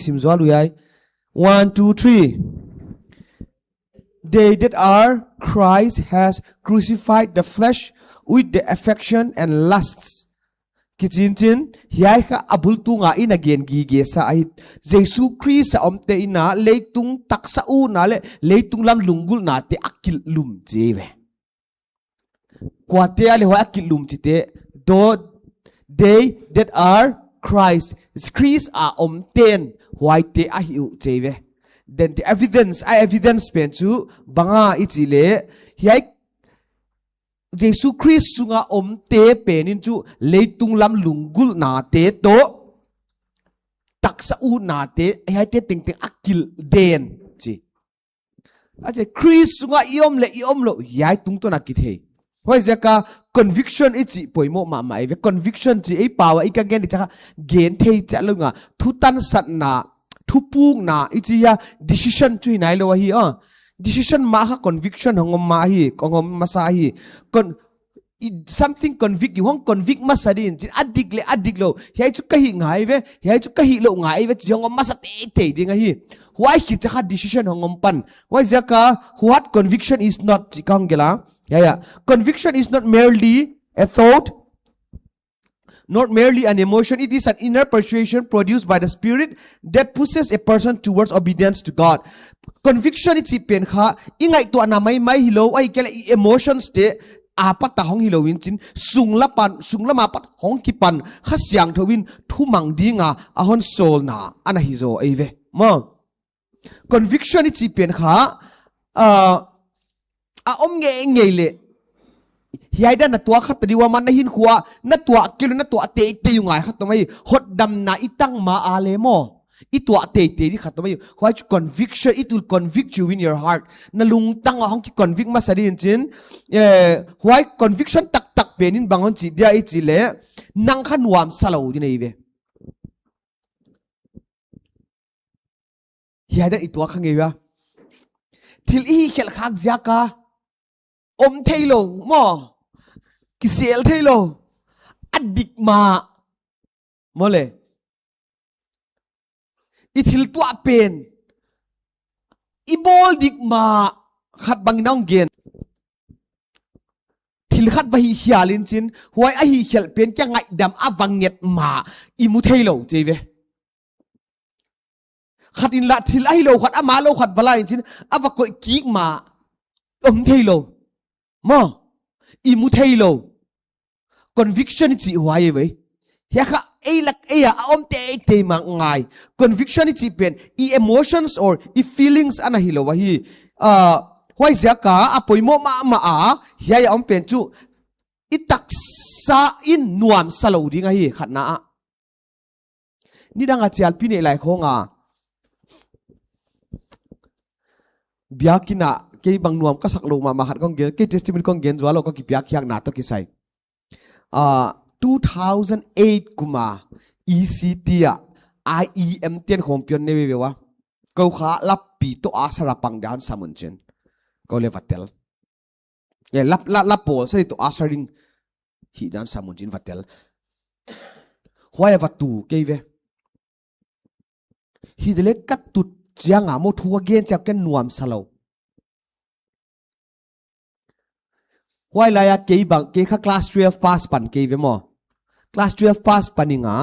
sim zwa lu yai 1 2 3 they that are Christ has crucified the flesh with the affection and lusts kichin hiai ka abul tunga in again gige sa ai Jesus Christ sa omte ina leitung taksa u na le leitung lam lungulhna te akil lum jewe kwate ale ho akil lum chite do they that are Christ are omten white ahiu jewe then the evidence pen chu banga ichile hiai Jesus Christ sunga omte penin chu leitung lam lungulhna te to taksa u na te hiai te ting akil den chi ache Christ sunga iom lo hiai tung to na kithei hoi zaka conviction ichi poimo ma mai ve conviction chi ei pawa ikagen cha gen thei cha lunga thutan sat na thupung na ichi ya decision chui nai lo hi decision ma ha conviction hongom ma hi kongom masa hi something convict you hong convict masadin chin adik lo hiai chu kahi ngai ve hiai chu kahi lo ngai ve chongom masa te ding hi why ki cha decision hongom pan why zaka what conviction is not chikang gela yeah conviction is not merely a thought not merely an emotion it is an inner persuasion produced by the spirit that pushes a person towards obedience to God conviction is pen kha ingai to na mai hilo ai kele emotions te apat ta hong hilo win chin sungla ma pat hong ki pan khasyang thowin thumang dinga ahon sol na ana hizo aive mo conviction is pen kha om nge le hiai da na tua khat diwa man na hin khuwa na tua kilo na tua te yungai khat mai hot dam na itang ma ale mo itua te di khat mai why conviction it will convict you in your heart na lung tang hong ki convict ma sadin chin why conviction tak penin bangon chi dia I chi le nang khan wam salo di nei ve hiai da itua khange wa thil I khel khak zaka om thailo mo kisel thailo adik ma mole ithil tua pen ibol dik ma khat bang nong gen thil khat ba hi hialin chin huai a hi khel pen kya ngai dam awanget ma imu thailo cheve khat in la thil ai lo khat ama lo khat bala in chin awa ko ki ma om thailo mo imu thailo conviction chi huai ve ya kha eya om te ma ngai conviction chi pen emotions or feelings ana hilo wa hi hoi zaka apoimo ma a hiai om pen chu itaksa in nuam salo dinga hi khatna ni danga chial pine lai khonga biakina ke bang nuam ka saklo ma hat kong ge ke testimony kong gen zwalo ko Kipiakkhiakna to kisai 2008 kuma ECT IEM ten hompion ne wewa ko kha lapi to asara pang dan samunchen ko levatel ye lap pol sai to asaring hi dan samunchen vatel hoya vatu keve hi dele kat tut chianga mo thu again chap ken nuam salo hoy la ya ke bang ke kha class 12 pass pan ke ve mo class 12 pass paninga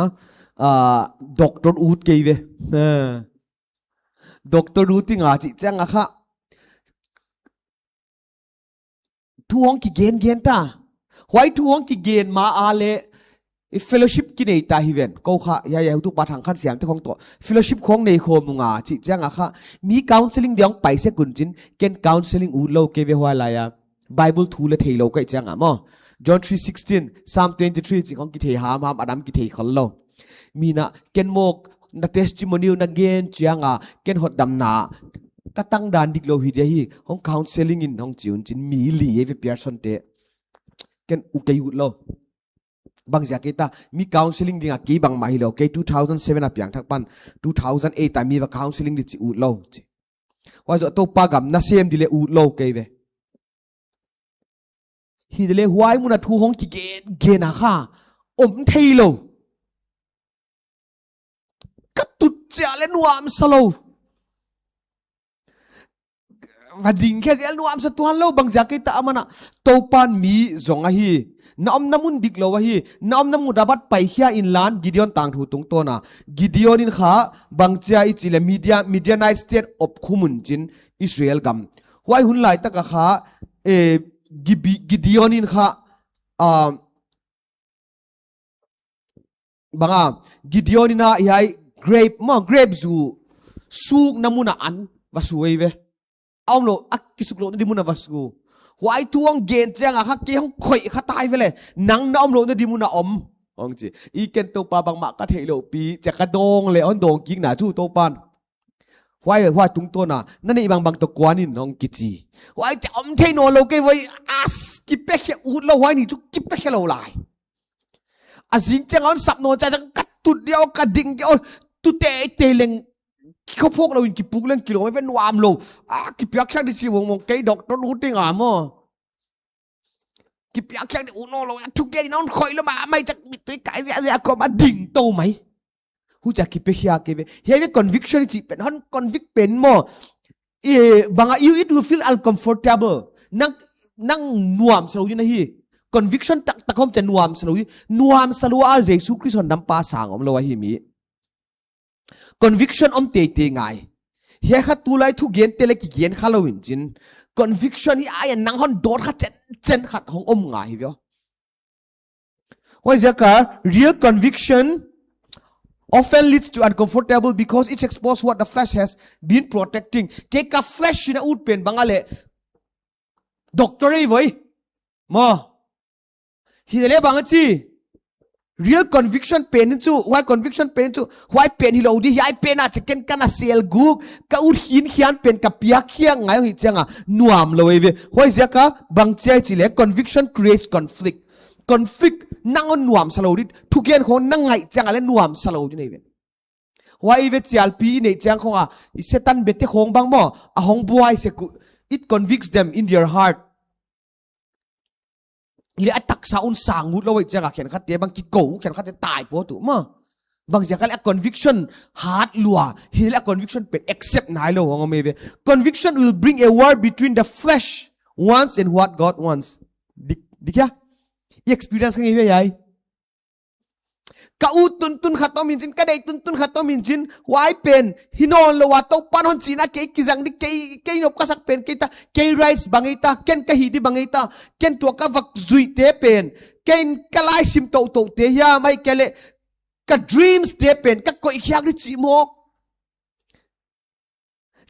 doctor ut ke ve doctor utinga chi changa kha thuong ki gen ta hoy thuong ki gen ma ale fellowship ki nei ta hiven ko kha ya tu pathang khan siam te khong to fellowship khong nei khom nunga chi changa kha mi counseling diang paise kunjin ken counseling u lo ke ve hwa la ya Bible thu le thailo kai changa mo John 3:16 Psalm 23 chi khong ki thei ham adam ki thei khol lo mina ken mok na testimony na gen chianga ken hot dam na katang dan dik lo hi de hi hong counseling in hong chiun chin mi li e person te ken u kai ut lo Bangziak ta mi counseling dinga ki bang ma hi lo ke 2007 a piang thak pan 2008 ta mi wa counseling di chi ut lo chi wa zo to pa gam na sem dile ut lo ke ve hi dele huai muna thu hong ki gen a kha om thailo kat tut chia lên nuam salo và đình khe zel nuam sa tuan lo Bangziak cái ta amana topan mi zonga hi naom namun dik lo hi naom namu dapat paihia in lan Gideon tang thu tung to na Gideon in kha Bangchi ichile Midianite state of khumun jin Israel gam wai hun lai ta ka kha Gideon in kha banga Gideon ina hiai grape zu suk namuna an vasuai ve ông lo akisuk lo đi muna vasgu why tuang gen chang a ke hong khoi kha tai vele nang na om lo đi muna ông chi i ken to pa bang ma ka thei lo pi cha ka dong le on dong king na chu to pan why tung to na nani bang to kwanin nong kichi why cha theinon lo ke voi as Kipiakkhiak ut lo why ni chu Kipiakkhiak lo lai azing chang on sap no cha chang kat tu dio ka ding dio tu te lengเขาพกเราอินกิปุกเล่นกิโลไม่เป็นวามโลKipiakkhiakดิชิวงไกดอกต้องรู้ติงอ่ะมั้งKipiakkhiakดิอุโนเราทุกอย่างน้องคอยแล้วมาไม่จะมีตัวไก่เสียก็มาดิ่งโตไหมหูจักKipiakkhiakเว้ยเฮ้ย conviction จีเป็นฮัน convict เป็นมั้งบาง you it will feel uncomfortable นั่งนวมสโลว์อยู่นะฮี conviction ตะคมจะนวมสโลว์อาเจสุคริสต์นำปาสางอมเราว่าฮีมีconviction om te ngai he kha tu lai thu gen tele ki gen halloween jin conviction hi ai nang hon dot kha chen khat hong om ngai hi why zaka real conviction often leads to uncomfortable because it exposes what the flesh has been protecting ke ka flesh na ut pen bangale doctor ei voi mo hi le Bangchi real conviction pain chu why conviction pain chu why pain hi lo di hiai pain a chicken kana sel gu ka ur hian pen Kipiakkhiak ngai hi changa nuam lo we why zaka Bangchi chile conviction creates conflict nang on nuam salo dit thu gen khon nang ngai changa le nuam salo di nei ve why ve chial pi nei chang khonga setan bete khong bang mo a hong buai se it convicts them in their heart ile Taksa un sangut lo wai changa khen khat te bang ki ko khen khat te tai po tu ma Bangziak a conviction heart lua hila conviction pet accept nai lo hong me ve conviction will bring a war between the flesh wants and what God wants dikya experience ngai ve yai ka u tun khatom min jin ka dei tun khatom min jin why pen hinon lo wa to pan hon china ke kizang di ke nop ka sak pen ke ta ke rice bangaita ken ka hi di bangaita ken to ka vak zui te pen ken kalai sim to te ya mai kele ka dreams te pen ka koi khiak di chi mok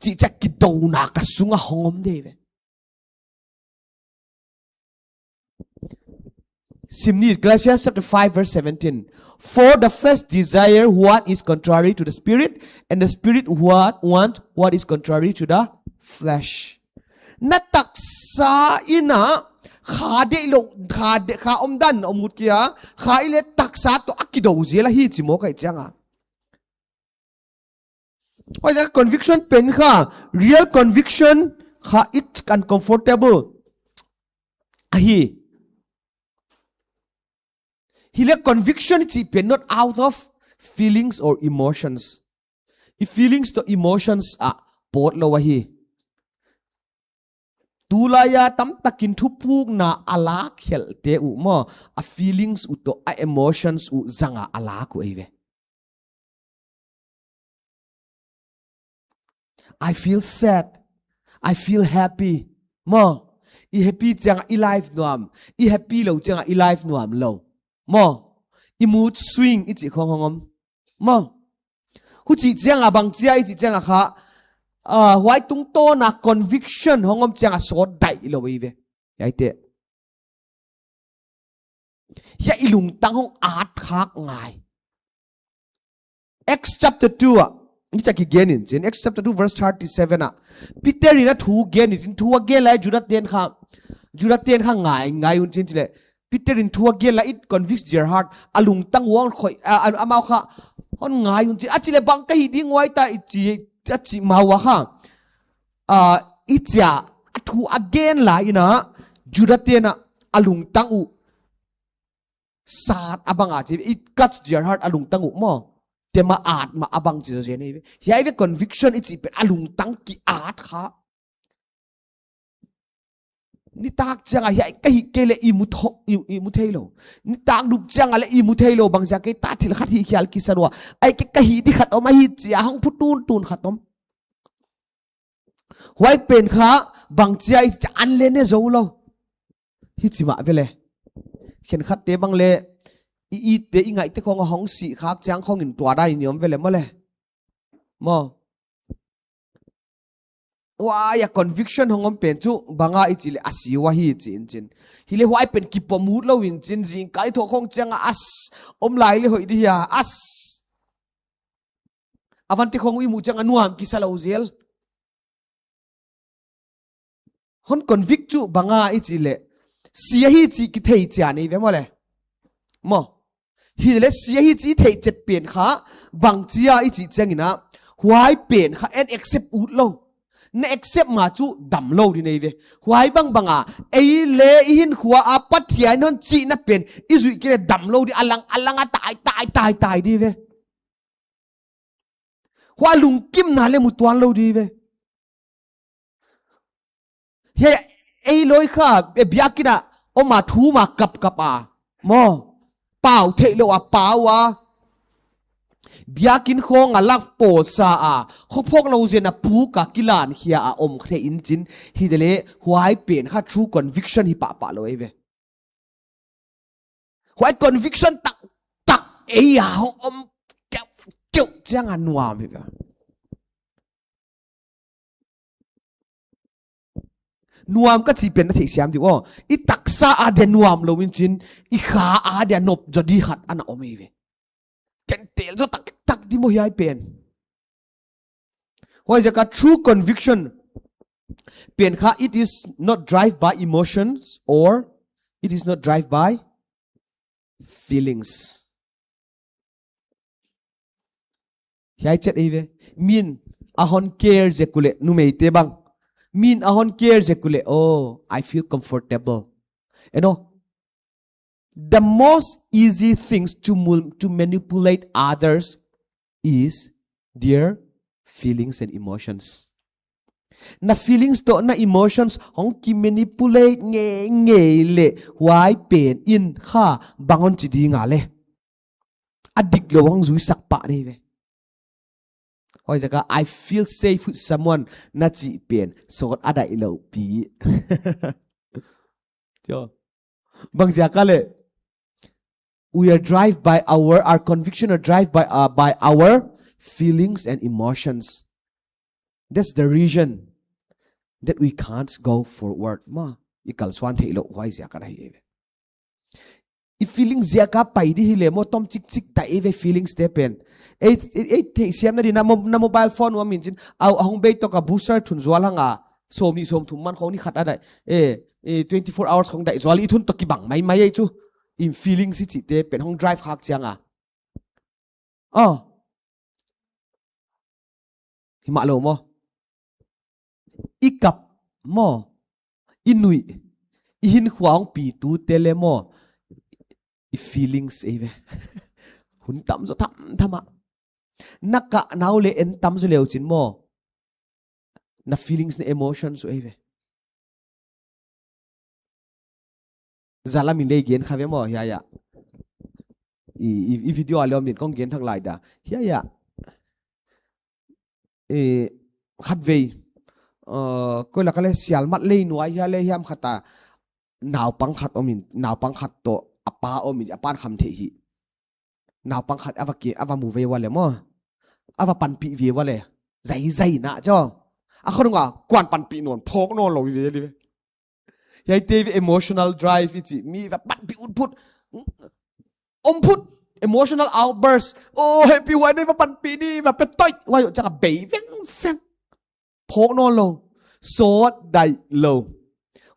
chi chak ki do na ka sunga hongom de ve Simni Galatians chapter 5 verse 17 for the flesh desire what is contrary to the spirit and the spirit what is contrary to the flesh na taksa ina khade lo kha omdan omut kia kha ile taksa to akido zela hi chimo kai changa oi ja conviction pen kha real conviction kha it's uncomfortable ahi Hile conviction is not out of feelings or emotions. If feelings to emotions pot lo wahi. Tulaya tamtakin Thuphukana ala khel te u mo a feelings u to a emotions u zanga ala ku eve. I feel sad. I feel happy. Mo I happy changa I life nuam. I happy lo changa I life nuam lo. Mo I mood swing ichi khong hongom mo hu chi chiang a Bangchi ichi chiang a kha why tung to na conviction hongom chiang a so dai lo we ve yai te ya ilung tang hong at khak ngai Acts chapter 2 ni cha kigen in Acts chapter 2 verse 37 Peter ina thu gen in thu again lai jurat ten kha ngai un chin chile Peter in thua gela it convicts their heart alung tang wang khoi amau kha hon ngai un chi achile bang ka hi ding wai ta ichi mawa kha icha thu again la ina judatena alung tang u sat abanga chi it cuts their heart alung tang u mo tema art ma abang chi je nei hiai ve conviction ichi pe alung tang ki art kha ni tak changa hiai kai kele imu thailo ni tak dup changa le imu thailo bangziak ke ta thil khat hi khial ki sanwa ai ke kahi di khat oma hi chia hang phutun tun khatom white pen kha bangchia i chan le ne zoulou hi chima vele khen khat te bang le i te ingai te khong hong si khak chang khong in tua dai niom vele mo le mo wa ya conviction hongom pen chu banga ichile asiwa hi chin hile white pen ki pomut lo win chin jing kai tho khong changa as om lai le hoi di ya as avanti khong wi mu changa nuam ki salo zel hon convict chu banga ichile sia hi chi ki thei cha nei ve mo le mo hi le sia hi chi thei chet pen kha bangchia ichi changina huai pen kha and accept ut lo na accept ma chu dam lo di nei ve huai banga ei le hin khuwa a pathian non chi na pen izui ki dam lo di alang tai di ve hua lung kim na le mu tuan lo di ve he ei loi kha e biakina o ma thu ma kap a mo pau thei lo a pawa biakin khong a lak po sa a khophok lo zena pu ka kilan hia a om khre in chin hi dele huai pen kha true conviction hi pa lo ve huai conviction tak ei a hong om keu chang a nuam hi nuam ka chi pen na thei siam di wo I taksa a de nuam lo win chin I kha a de nop jodi khat ana omi ve ken tel zo tak di mo hiai pen hoi ja ka true conviction pen kha it is not drive by emotions or it is not drive by feelings hiai chet ei ve min a hon care je kule nu mei te bang min ahon care je kule oh I feel comfortable you know the most easy things to manipulate others is their feelings and emotions na feelings to na emotions hong ki manipulate nge le why pen in kha bangon chi di nga le adik lo hong zui sak pa nei ve hoi jaka I feel safe with someone na chi pen sot adai lo pi jo Bangziak le we are driven by our conviction are driven by our feelings and emotions that's the reason that we can't go forward ma ikal swan thei lo hoi jaka dai if feelings jaka pai di hile mo tom chik ta eve feelings te pen ei siam na di na mobile phone wa min chin au hong be to ka booster thun zwal hanga som thum man khong ni khat ada 24 hours khong dai zwal I thun to ki bang mai chu in feelings chi te pen hong drive hak changa hima lo mo ikap mo inui ihin khwang pi tu tele mo I feelings eve hun tam zo thama naka naw le en tam zo leo chin mo na feelings na emotions so eve zala min le gen khave mo ya I video alom din kong gen thang lai da ya khat vei ko la kale sial mat le nuai ya le hiam khata naw pang khat omin naw pang khat to apa omin apan khamtheih naw pang khat avamu ve wale mo ava pan pi ve wale zai na cho a khonunga kwan pan pi non phok non lo ve li yai te emotional drive ichi mi va pan pi put put emotional outburst oh happy wa nei va pan pi ni va pe toi wa yo cha be veng pheng phok non lo so dai lo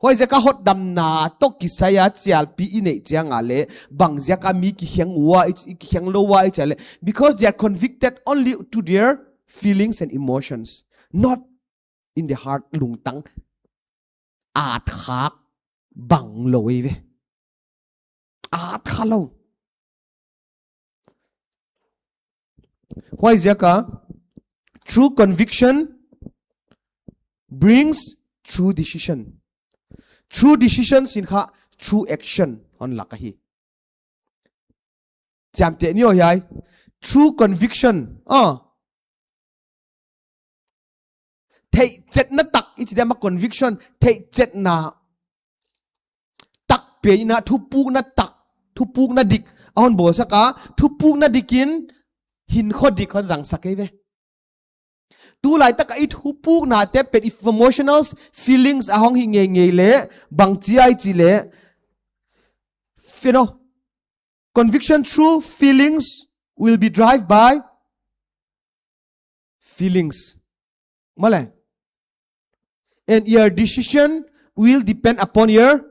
hoi ja ka hot dam na to kisaya chial pi ine chianga le Bangziak mi ki hiang wa ki hiang lo wa chale because they are convicted only to their feelings and emotions not in the heart lung tang at khak bang lo ve at khalo Why is that? True conviction brings true decision. True decision sin kha true action on lakahi. Cham te ni o hiai. True conviction. Thei chet na tak ichi dama conviction. Thei chet na tak pe na thupuk na tak. Thupuk na dik. Ahon bo saka thupuk na dikin hin khodi khon jang sakai ve. Tu lai tak ai thupuk na te pet emotional feelings ahong hi nge le bangchi ai chi le. You know, conviction through feelings will be driven by feelings. Male. And your decision will depend upon your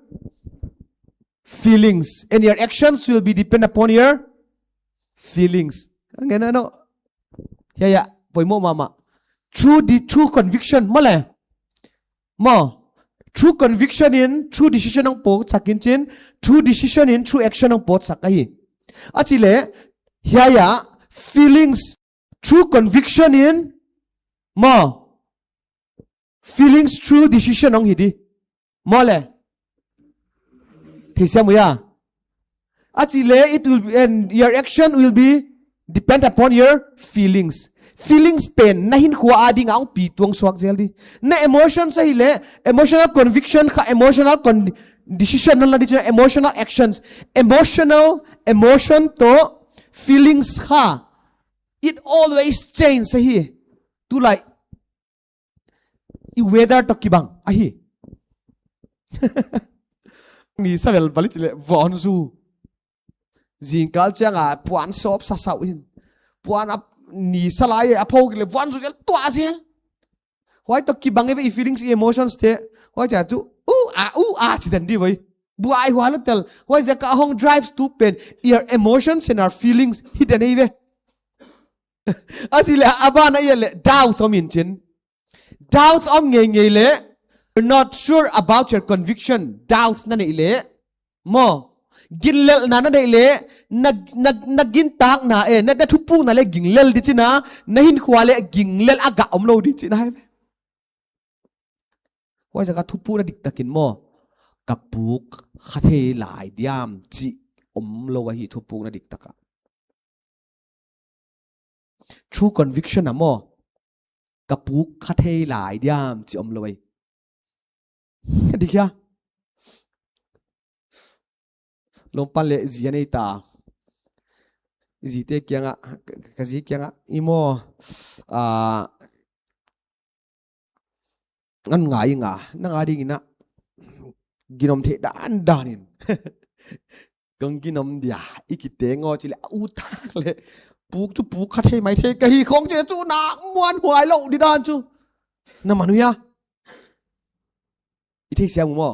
feelings. And your actions will be depend upon your feelings. Nghe nó. Ya, với mô mama. True conviction. Male. True conviction in true decision ang po sakin chin. True decision in true action ang po sakahi. Achile, hiya, feelings. True conviction in feelings true decision ang hidi. Mole. Thisa mo ya. Achile, it will be, and your action will be depend upon your feelings. Feelings pain nahin kuwa ading ang pituang swak zeldi. Na emotion sa hile, emotional conviction ka emotional decision na lang dito, emotional actions. Emotion to feelings ka. It always change sa hi. Tulay i-weather to kibang ahi. Ni sa vel balit sile vonzu. Jingkal chiang puan sop sa sawin. Puan ap ni salai apho le vonzu gel to asel. Why to kibang e feelings emotions te. Why cha tu chidan di voi. Buai hwala tel. Why za ka hong drives to pen your emotions and our feelings hidden eve. Asile abana yele doubt om in doubt om nge le. You're not sure about your conviction. Doubt na ile. Mo. Ginlel na ile. Nagintak na natupu na le ginglel di china. Nahin kwale ginglel aga omlo di china. Why sa ka tupu na diktakin mo? Kapuk khamtheih lai diam chi omlo wa hi tupu na diktaka. True conviction na mo. Kapuk khamtheih lai diam chi omlo wa. Di kya? Lompan le zianei ta. Zite kya nga kazi kya nga imo ngan ngai nga nangari ngina ginom the dan danin. Kong ginom dia ikite ngo chile utak le puk chu puk khamtheih mai the kai khong chile chu na muan huai lo di dan chu. Na manuya. Ite siang mo.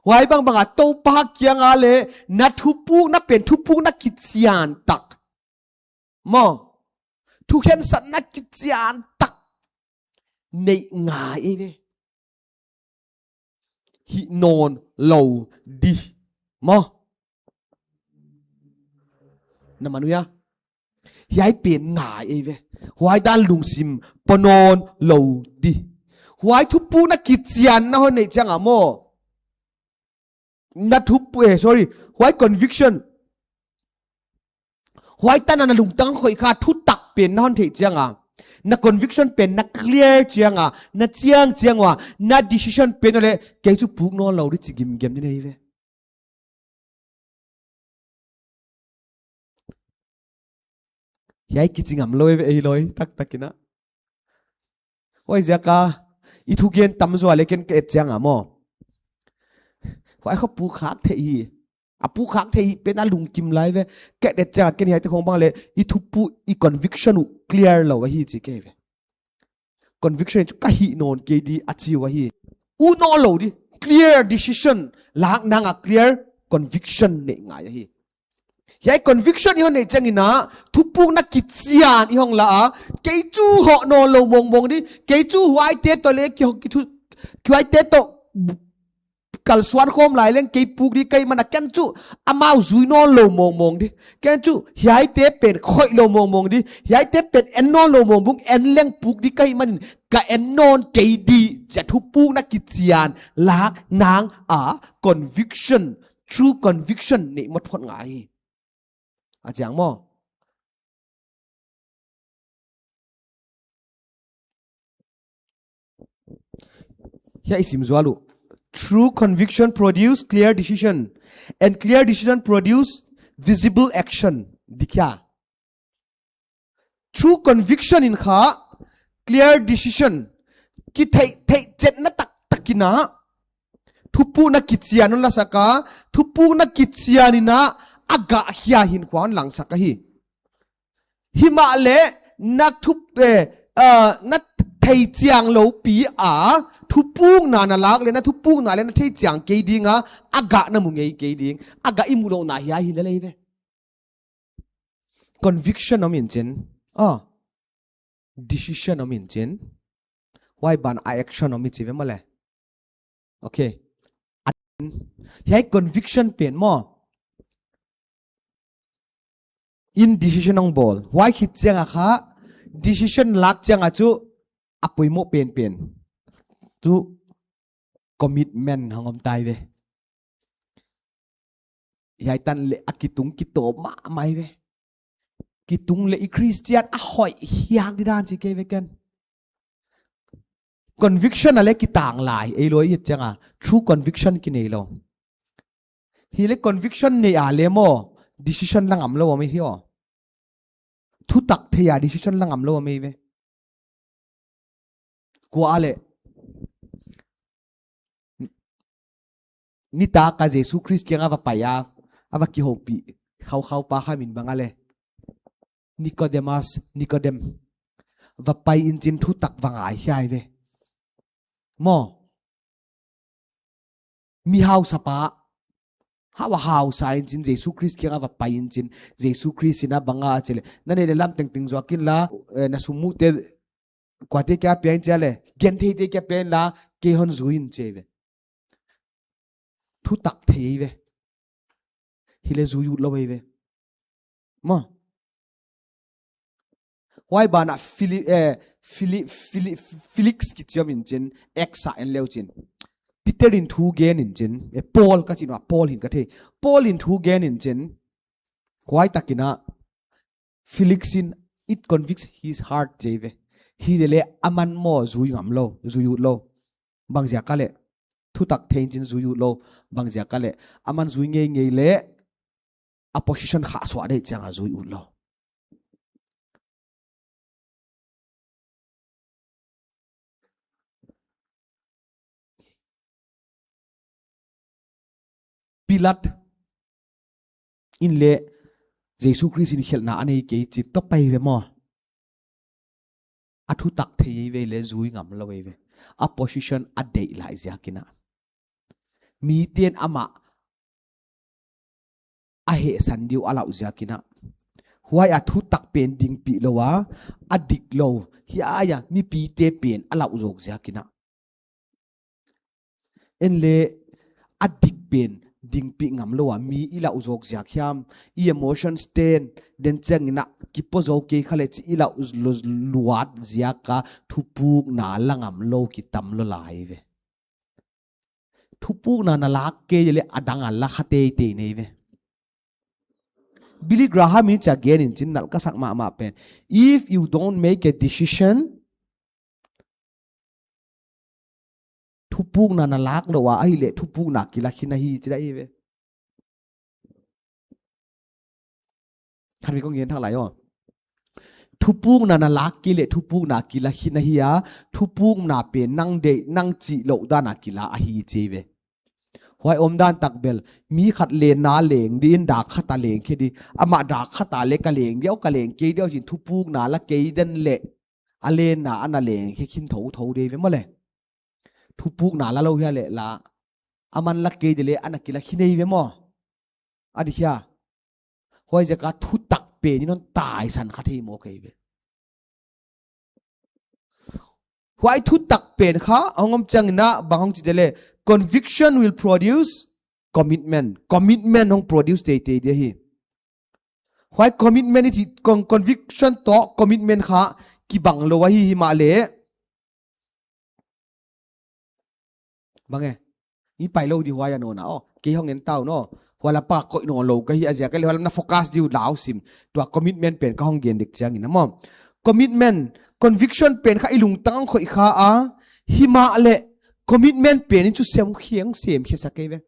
Why bang to pa kya nga le na thupu na pen thupu na kichian tak. Mo. Thu khen san na kichian tak. Nei ngai ne. Hi non lo di. Mo. Na manuya. Hiai pen ngai eve. Why dan lung sim ponon lo di. Why thupu na kichian na hon nei chang amo. Na thupu sorry. Why conviction. Why tan na lung tang khoi kha thu tak pen na hon thei chang na conviction pen na clear chiang na chiang wa na decision pen le ke chu puk no lo ri chigim gem ni nei ve. Hiai kiching am loi ve ei loi takina. Why zaka ithugen tamzo aleken ke chiang amo. Why kho pu khak thei apu khak thei pen na lung kim lai ve ke de cha ken hi te khong bang le ithupu I conviction clear lo wa hi chi ke ve. Conviction chu ka hi non ke di achi wa hi u no lo di clear decision lang na nga clear conviction ne nga ya hi. Hiai conviction I hon nei changina thupu na kichian I hong la ke chu ho no lo mong di ke chu huai te to le ki ho ki thu huai te to kal suan khom lai leng ke puk di kai mana ken chu amau zui non lo mong di ken chu hiai te pen khoi lo mong di hiai te pen en non lo mong bung en leng puk di kai man ka en non ke di ja thu puk na kichian lak nang a conviction true conviction ni mot phot ngai a chang mo here is imzualu true conviction produce clear decision and clear decision produce visible action dikya true conviction in kha clear decision ki thei chet na takina thupu na kichian la saka thupu na kichianina aga hia hin khwan lang saka hi himale nak thup na thei chiang lo pi a thupung na na lak le na thupung na le na thei chiang ke dinga aga na mu ngei ke ding aga imulo na hia hi le ve conviction of chen decision of chen why ban action of mi chive male okay hia conviction pen mo in decision ong bol why hit changa kha decision lak changa chu apoi mo pen tu commitment hangom tai ve yai tan le akitung kito ma mai ve kitung le christian a hoi hiang di dan chi ke ve ken conviction ale kitang lai ei loi hit changa true conviction ki nei lo hi le conviction nei a le mo decision langam lo me hi o thu tak theya decision langam lo me ve ko ale nita ka jesu christ kyang ava paya ava ki hopi khau pa kha min bangale nicodem va pai in chin thu tak wangai hiai ve mo mi hau sapa hawa hau sa in chin jesu christ kyang ava pai in chin jesu christ ina banga chele na ne lam teng joakin la na sumu te kwate kya pen chale gen the te kya pen la ke hon zuin cheve thu tak thei ve hile zuyu lo ve ma why bana felix ki cham in chen exa en leo chin peter in thu gen in chen paul ka chin wa paul hin ka the paul in thu gen in chen why takina felix in it convicts his heart jeve hi dele aman mo zui ngam lo zuyu lo Bangziak ka le thu tak thein chin zuyu lo Bangziak ka le aman zui ngei le opposition kha swa de changa zuyu lo pilat in le jesu christ in khelna anei ke chip to pai ve mo athu tak thei ve le zui ngam lo ve opposition ade lai zakina mi ten ama ahe sandiu alau zakina huai athu tak pen ding pi lowa adik lo hiaya mi pi te pen alau jok zakina en le adik pen ding pi ngam lowa mi ila uzok zak hiam I emotion stand den changina kipo zo ke khale chi ila luat ziaka thupuk na langam lo ki tam lo lai ve thupuk na lak ke le adang alla khate te nei ve Billy Graham ni cha gen in chin nal ka sak ma pen if you don't make a decision thupuk na lak lo wa ai le thupuk na kila khina hi chira i ve khan vi ko ngien thang lai yo thupuk na lak ki le thupuk na kila khina hi ya thupuk na pe nang de nang chi lo da na kila a hi che ve hoi om dan tak bel mi khat le na leng din da khata leng khedi ama da khata le ka leng deu ka leng ke deu jin thupuk na la ke den le ale na ana leng he khin tho de ve mo le thupuk na la lo hia le la aman la ke de le anakila khinei ve mo adi hia hoi je ka thu tak pe ni non tai san kha thei mo ke ve why thu tak pen kha angom chang na bangong chi dele conviction will produce commitment hong produce te de hi why commitment is conviction to commitment kha ki bang lo hi ma le bange i pai lo di hwa ya no na ke hong en tau no wala pa ko no lo ka hi azia ka le wala na focus di lao sim to commitment pen ka hong gen dik chang ina mo commitment conviction pen kha ilung tang khoi kha a hima le commitment pen in chu sem khiang sem khe sakai ve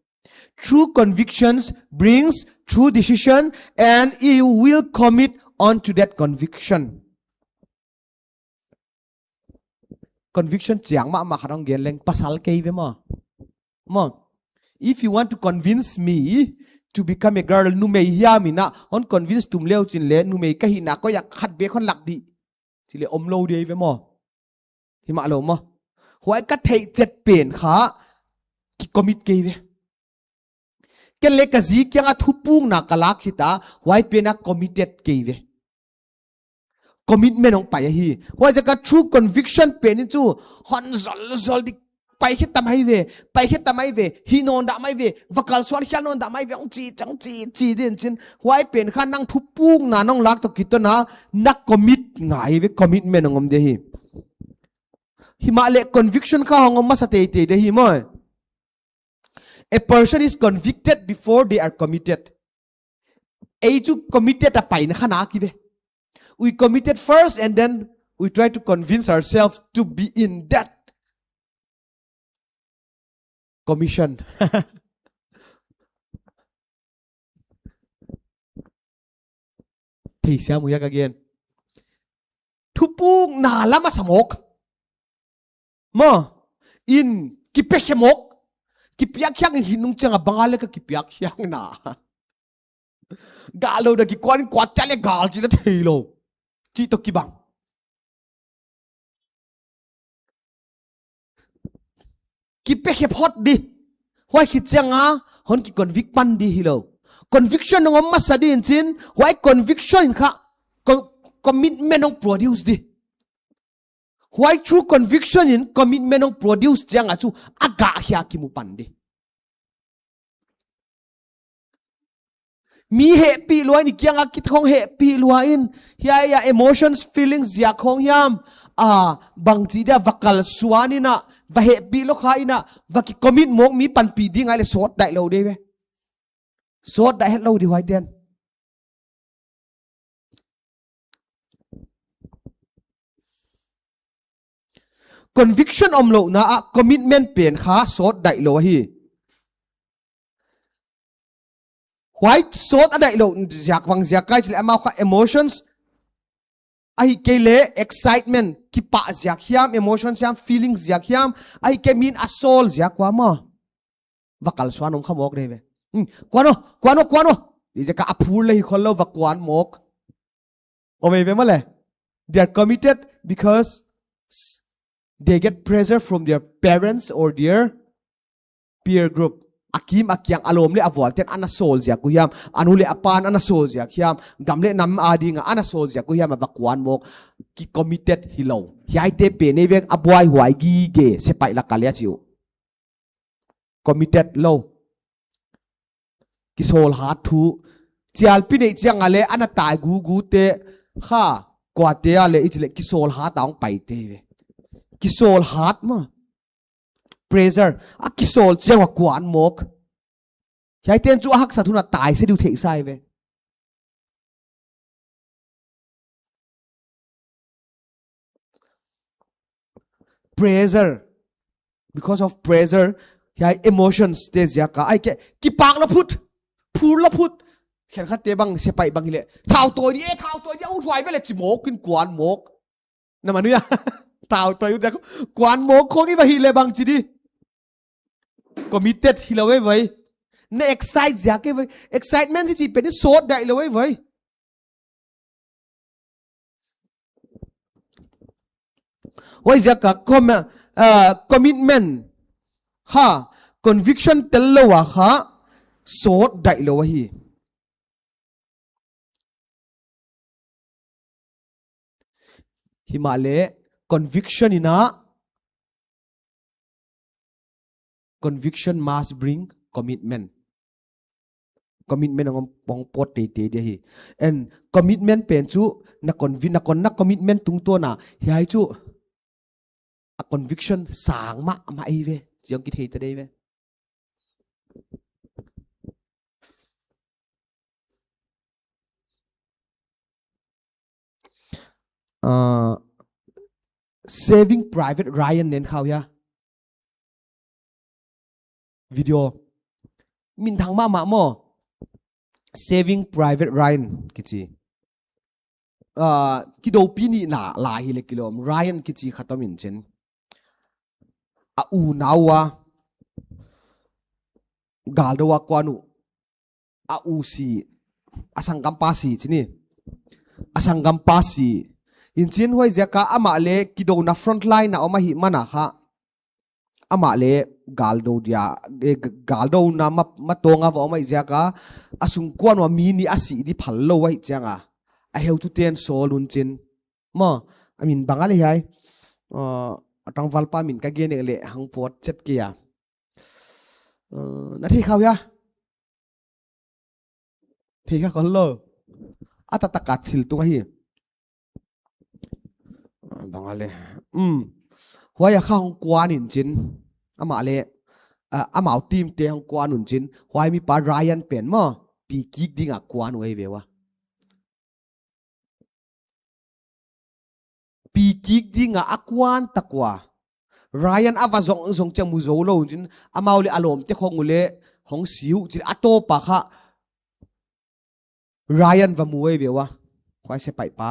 true convictions brings true decision and you will commit on to that conviction chiang ma kharong gen leng pasal ke ve mo if you want to convince me to become a girl nu mei hiam ina on convince tum leo chin le nu mei ka hi na ko yak khat be khon lak di chile om lo de ve mo hima lo mo huai ka thei chet pen kha ki commit ke ve ken le ka zi kyang a thupung na kala khita huai pe na committed ke ve commitment ong pai hi huai ja ka true conviction pen in chu hon zol di pai khit tamai ve hi non da mai ve vakal swan khyan non da mai ve ong chi din chin huai pen kha nang thupung na nong lak to kitona na commit ngai ve commitment ngom de hi himale conviction kha hongom ma sate te de hi mo a person is convicted before they are committed ei chu committed a pai na khana ki ve we committed first and then we try to convince ourselves to be in that commission thì sao mu yak again thupung na lama samok mo in kipiakkhiakna hinung changa bangale ka kipiakkhiakna galo da ki kon kwat chale gal chi la theilo chi to ki bang kipekkhe phot di hoi khi changa hon ki convict pan di hilo conviction ngom ma sadin chin hoi conviction kha commitment ong produce di why true conviction in commitment ong produce changa chu aga hia ki mu pan di mi happy luai ni kyanga kit khong happy luai in hiai ya emotions feelings ya khong hiam Bangchi da vakal suani na va happy lo khaina va ki commit mok mi pan pi ding ai le sot dai lo de ve sot dai het lo di hoi ten conviction om lo na commitment pen kha sot dai lo hi white sot adai lo jak Bangziak kai chile ama kha emotions ai ke le excitement ki pa ziak hiam emotions hiam feelings ziak hiam ai ke min asol ziak kwa ma vakal swanong khamok de ve kwano di je ka apur le khol lo vakwan mok ome ve male they are committed because they get pressure from their parents or their peer group akim akyang alom le avol ten ana sol zia ku hiam anule apan ana sol zia hiam gamle nam adi nga ana sol zia ku hiam bakwan mok ki committed hilo hiai te pe ne vek abwai huai gi ge se pai la kalia chiu committed lo ki sol ha thu chial pi nei chiang ale ana tai gu te kha kwa te ale ichile ki sol ha taung pai te ve ki sol hat ma pressure ki sol chiang wa kwan mok hiai ten chu hak sa thuna tai se du thei sai ve pressure because of pressure hiai emotions te zia ka ai ke ki pak la phut phur la phut khen khat te bang se pai bang hile thau toi ni u thwai ve le chi mok kin kwan mok na manuya thau toi u ja kwan mok khong i ba hi le bang chi di committed hi lo vai ne excite zia ke vai excitement chi pe ni sot dai lo vai why zia ka commitment ha conviction tel lo wa kha sot dai lo hi himale conviction ina conviction must bring commitment. Commitment ang pong pot te dia hi. And commitment pen chu na commitment tung to na hiai chu a conviction sang ma ai ve chiang ki thei ta dei ve. Saving Private Ryan nen khao ya video min thang ma mo Saving Private Ryan kichi kido pini na la hi le kilom Ryan kichi khatam in chen a u nawa galdawa kwanu a u si asangam pasi chini asangam pasi in chin hoi zaka ama le kido na front line na oma hi mana kha ama le galdo dia galdo na ma tonga wa oma zaka asung kwan wa mi ni asi di phallo wai changa a heu tu ten solun chin mo I mean bangali hai atang valpa min ka gen le hang pot chet kia na thi khaw ya pheka kon lo ata takat sil tu hi bangali hoya khang kwan in chin ama le amau team te hang kwan un chin hoi mi pa Ryan pen mo pi kik ding a kwan wei vewa pi kik ding a akwan takwa Ryan avazong zong chamu zoulou chin amau le alom te khong ule hong siu chin ato pa kha Ryan va muwei vewa hoi se pai pa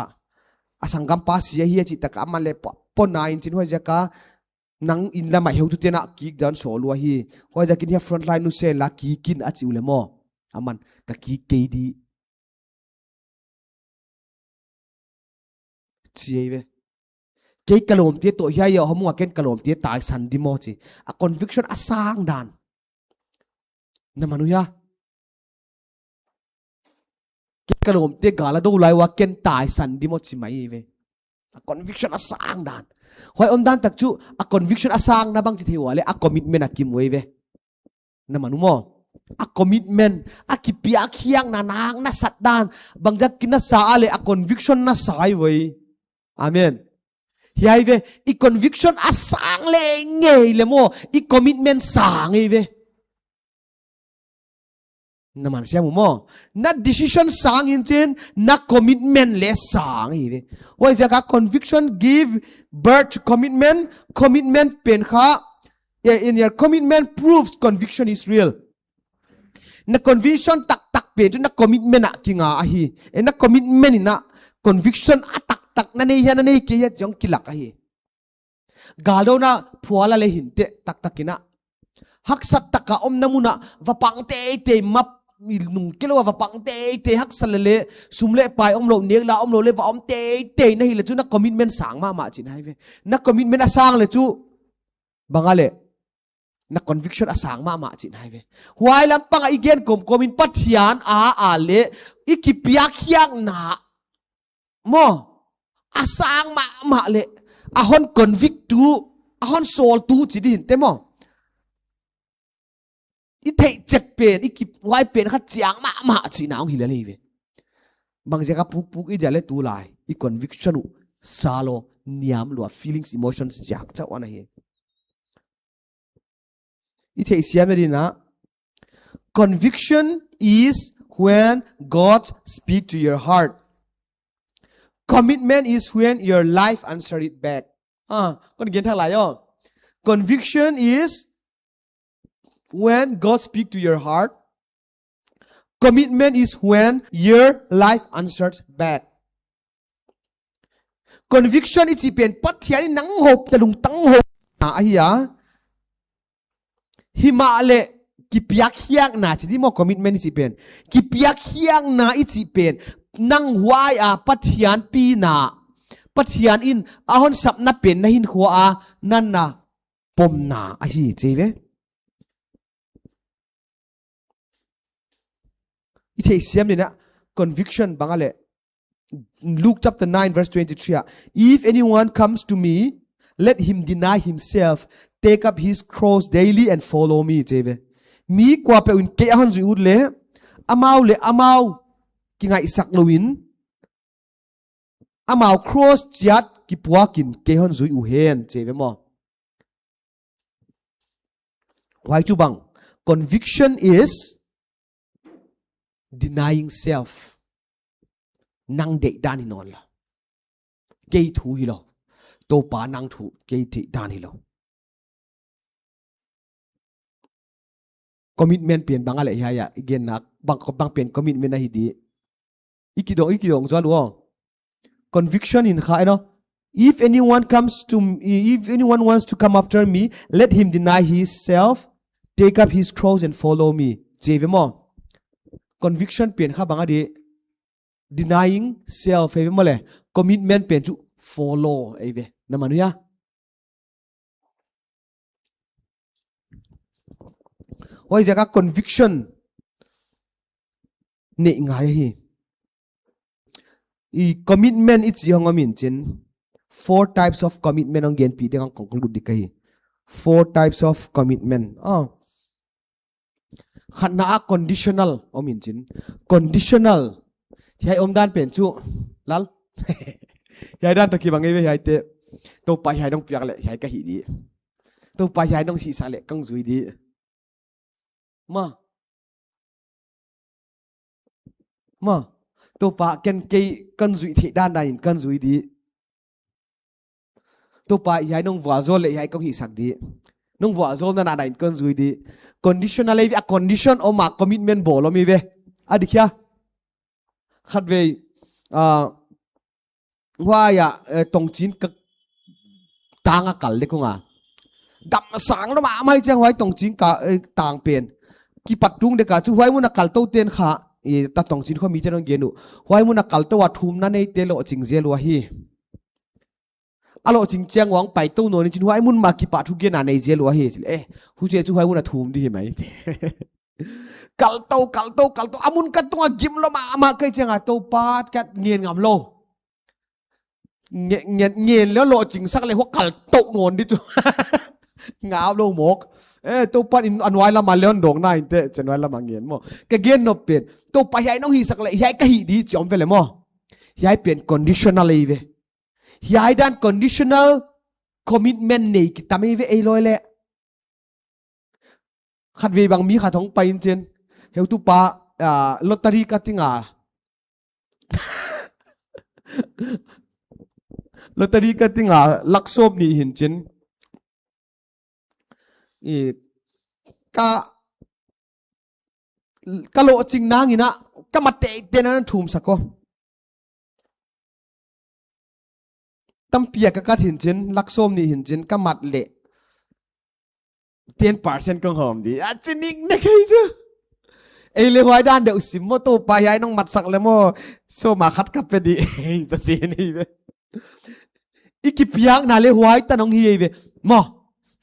asangam pa sia hi chi tak amale po nine chin hoi jaka nang in la mai heu tu tena kik dan so lua hi hoi jakin hi front line nu se la ki kin a chi ule mo aman ka ki ke di chi ve ke kalom te to hiai ya homu ken kalom te tai san di mo chi a conviction asang dan na manu ya ke kalom te gala do lai wa ken tai san di mo chi mai ve a conviction asang dan hoi om dan tak chu a conviction asang na bang chi thewale a commitment a kim wei ve na manu mo a commitment a Kipiakkhiakna nang na sat dan Bangziak kin na sa ale a conviction na sai wei amen hiai ve i conviction asang le ngei le mo i commitment sang ei ve naman siya mo na decision sang in chen na commitment le sang ei ve why is that conviction give birth to commitment pen kha in your commitment proves conviction is real na conviction tak pe na commitment a kinga ahi na commitment na conviction atak tak na nei hian na nei ke ya jong kilak ahi galo na phuala le hinte tak takina haksat taka om namuna vapang te map nung kilo vapang te haksal le sumle pai om lo nek la om lo le va om te na hi le chu na commitment sang ma chin hai ve na commitment asang le chu bangale na conviction asang ma chin hai ve huai lam pang igen komin pathian a le Kipiakkhiakna mo asang ma le ahon convict tu ahon sol tu chi din te mo i thei chet pen i kip wai pen kha chiang ma chi naung hi le ve Bangziak puk i jale tu lai i conviction u salo niam lo feelings emotions jak cha wana hi i thei siamedina conviction is when God speak to your heart. Commitment is when your life answer it back. Con gen thang lại không? Conviction is when God speak to your heart. Commitment is when your life answers back. Conviction is pen pathian nang hop na lung tang hop na ahia. Himale Kipiakkhiakna chỉ mo commitment is pen. Kipiakkhiakna is pen nang huai a pathian pi na pathian in ahon sap na pen na hin khua a nan na pom na ahi cheve ithe siam ni na conviction bangale Luke chapter 9 verse 23 if anyone comes to me let him deny himself, take up his cross daily and follow me. Cheve mi kwa pe un ke han zu le amau kingai sak loin amau cross chiat kipuakin ke han zu u hen. Cheve mo why chu bang conviction is denying self nang de dan hinon la ke thu hi lo to pa nang thu ke thi dan hi lo commitment pen bang ale hiai again nak bang pen commitment na hi di ikidong zo lu conviction in kha no if anyone wants to come after me, let him deny himself, take up his cross and follow me. Cheve mo conviction pen kha bang adi denying self eve mo le commitment pen chu follow eve na manu ya why jaka conviction ne ngai hi I commitment it's yung amin chin 4 types of commitment ang gen pi deng conclude di kai 4 types of commitment khatna a conditional amin chin conditional hiai omdan pen chu lal hiai dan taki bangai ve hiai te to pa hiai dong piak le hiai ka hi di to pa hiai dong si sa le kang zui di ma to pa ken ke kan zui thi dan da in kan zui di to pa hiai dong wa zo le hiai kong hi sak di nong wa zo na na in kan zui di conditional a condition o ma commitment bol mi ve adikya khat ve ya tong chin ka tanga kal le kunga dam sang lo ma mai chang wai tong chin ka tang pen ki patung de ka chu wai mun kal to ten kha ta tong chin kho mi chen genu wai mun kal to wa thum na nei te lo ching zel wa hi alo ching chiang wang pai to no ni chin wai mun ma ki pa thu ge na nei zel wa hi hu che chu wai mun thum di mai kal to amun ka to gim lo ma kai chang to pat kat ngien ngam lo nghiềnแล้วโลจริงสักเลยว่ากัลโตนวนดิจูงาบโลหมกตัวปันอันไว้ละมาเลี้ยนดงหน้าอินเตะจะไว้ละมาเงียนมั้งก็เงียนนบเปลี่ยนตัวไปยัยน้องฮีสักเลยยัยก็ฮีดีจอมไปเลยมั้งยัยเปลี่ยน conditional เลยเว้ยยัยด้าน conditional commitment นี่กิตามีเว้ยไอ้ลอยแหละขัดเวบางมีขัดท้องไปจริงเฮลตุปาลอตเตอรี่กัดติงาลอตเตอรี่ก็ติงาลักซบนี่เห็นจินกะโลจริงนางอีนะก็มาเตะเตนั้นทุ่มสักก็ตั้มเปียกก็เห็นจินลักซบนี่เห็นจินก็มัดเละ10% ก็หอมดีจินิกนะใครจ้ะเอเลวายด้านเดี๋ยวสิมโมโตไปย้ายน้องมัดสักเลยโมโซมาคัดกับไปดีจะเสียนี่เว้ยอีกิพิยักนาเลหวายตาน้องเฮียเวมอ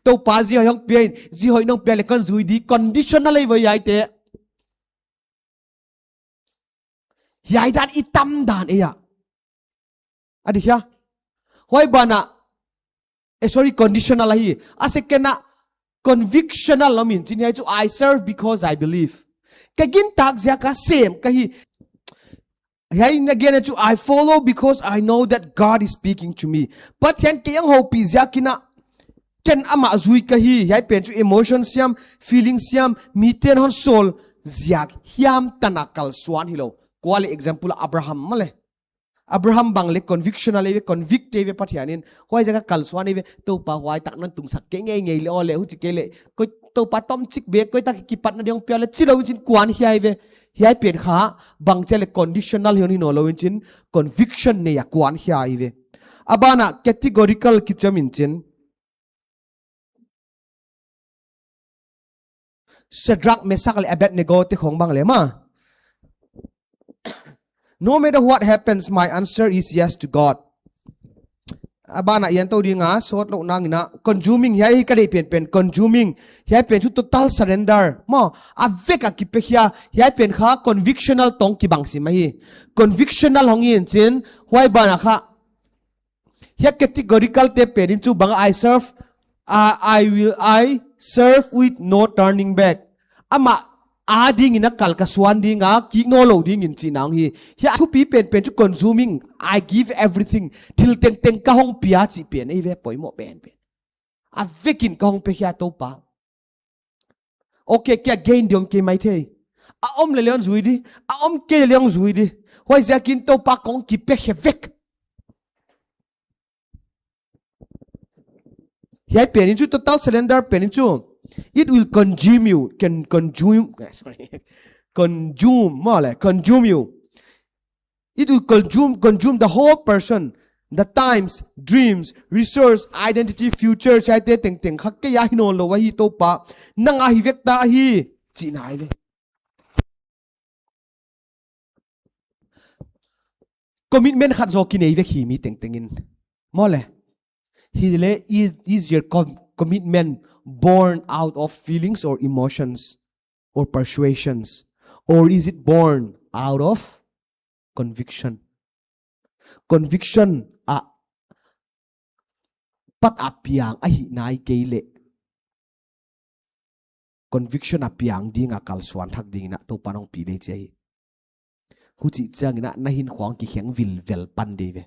ตัวป้าจีหอยน้องเปียนจีหอยน้องเปียเลยกันจุยดี conditional เลยไว้ยัยเตะยัยด้านอีตั้มด้านเอะอะดิค่ะหอยบานะsorry conditional อะไรอาศัยกันนะ convictional เรามีจริงๆจู I serve because I believe ก็กินตักเสียก็ same ก็ฮีHiai again I follow because I know that God is speaking to me. But yan kayang ho Kipiakkhiakna ken ama zui kahi hiai pen chu emotions siam feelings siam miten hon soul ziak hiam tanakal swan hilo. Kuali example Abraham male. Abraham bang le conviction ale convict ve pathianin hoi jaga kal swan ve to pa hoi tak nan tung sak ke ngei le ole hu chi ke le ko to pa tom chik be ko ta ki pat na diong pya le chilo chin kwan hiai ve hiai pen kha Bangchi le conditional hioni no lo chin conviction ne ya kwan hiai ve abana categorical kichamin chin Shadrach Meshach le Abednego te khong bang le ma no matter what happens my answer is yes to God abana yan to dinga sot lo nang ina consuming hiai ka dei pen consuming hiai pen chu total surrender mo aveka kipekhia hiai pen kha convictional tong ki bangsi mai convictional hongin chin hoi bana kha Here categorical te penin chu bang I serve with no turning back. Ama adding in a kalkaswan ding a ki no loading in chinang hi. Here two people pen to consuming. I give everything till ten kahong piachi pen eve poimo pen. A vikin kahong pe hia to pa. Okay, kya gain diom ke mai the. A le leon zui di. A ke leon zui di. Why is yakin to pa kong Kipiakkhiakna? Hiai peninchu total cylinder peninchu. It will consume you. Can consume. Sorry. Consume you. It will consume the whole person. The times, dreams, resource, identity, future. Siya te ting khakke ya hino lo wa hi to pa. Nang ahi vekta hi. Chinai le. Commitment khat zo kinai vek hi mi ting Mole. Is your commitment born out of feelings or emotions or persuasions? Or is it born out of conviction? Conviction pat apiang ahi nai keile. Conviction apiang ding akal Suahtak ding na to panong pile chai. Hu chi chang na hin khwang ki kheng vil vel pan de ve.